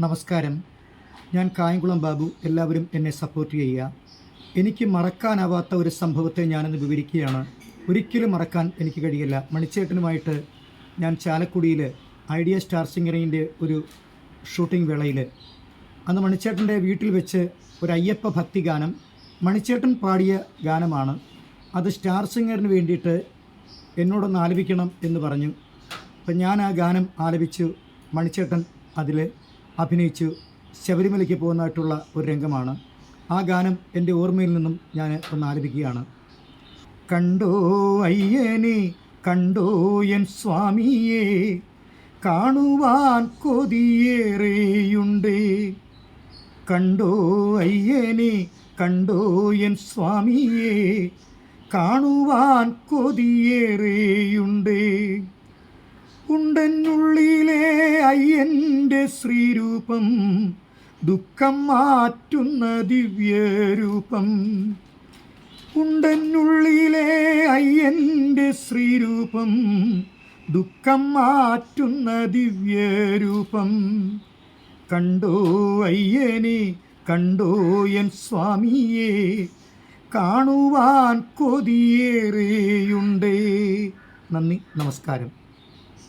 നമസ്കാരം. ഞാൻ കായംകുളം ബാബു. എല്ലാവരും എന്നെ സപ്പോർട്ട് ചെയ്യുക. എനിക്ക് മറക്കാനാവാത്ത ഒരു സംഭവത്തെ ഞാനൊന്ന് വിവരിക്കുകയാണ്. ഒരിക്കലും മറക്കാൻ എനിക്ക് കഴിയില്ല. മണിച്ചേട്ടനുമായിട്ട് ഞാൻ ചാലക്കുടിയിൽ ഐഡിയ സ്റ്റാർ സിംഗറിൻ്റെ ഒരു ഷൂട്ടിംഗ് വേളയിൽ അന്ന് മണിച്ചേട്ടൻ്റെ വീട്ടിൽ വെച്ച് ഒരു അയ്യപ്പ ഭക്തി ഗാനം മണിച്ചേട്ടൻ പാടിയ ഗാനമാണ്. അത് സ്റ്റാർ സിംഗറിന് വേണ്ടിയിട്ട് എന്നോടൊന്ന് ആലപിക്കണം എന്ന് പറഞ്ഞു. അപ്പം ഞാൻ ആ ഗാനം ആലപിച്ചു. മണിച്ചേട്ടൻ അതിൽ അഭിനയിച്ചു. ശബരിമലയ്ക്ക് പോകുന്നതായിട്ടുള്ള ഒരു രംഗമാണ്. ആ ഗാനം എൻ്റെ ഓർമ്മയിൽ നിന്നും ഞാൻ ഒന്ന് ആലപിക്കുകയാണ്. കണ്ടോ അയ്യനെ, കണ്ടോ എൻ സ്വാമിയെ, കാണുവാൻ കൊതിയേറെയുണ്ട്. കണ്ടോ അയ്യനെ, കണ്ടോ എൻ സ്വാമിയെ, കാണുവാൻ കൊതിയേറെയുണ്ട്. ഉണ്ടെന്നുള്ളിലെ അയ്യൻ്റെ ശ്രീരൂപം, ദുഃഖം മാറ്റുന്ന ദിവ്യരൂപം. ഉണ്ടെന്നുള്ളിലെ അയ്യൻ്റെ ശ്രീരൂപം, ദുഃഖം മാറ്റുന്ന ദിവ്യരൂപം. കണ്ടോ അയ്യനെ, കണ്ടോ എൻ സ്വാമിയെ, കാണുവാൻ കൊതിയേറെയുണ്ട്. നന്ദി, നമസ്കാരം.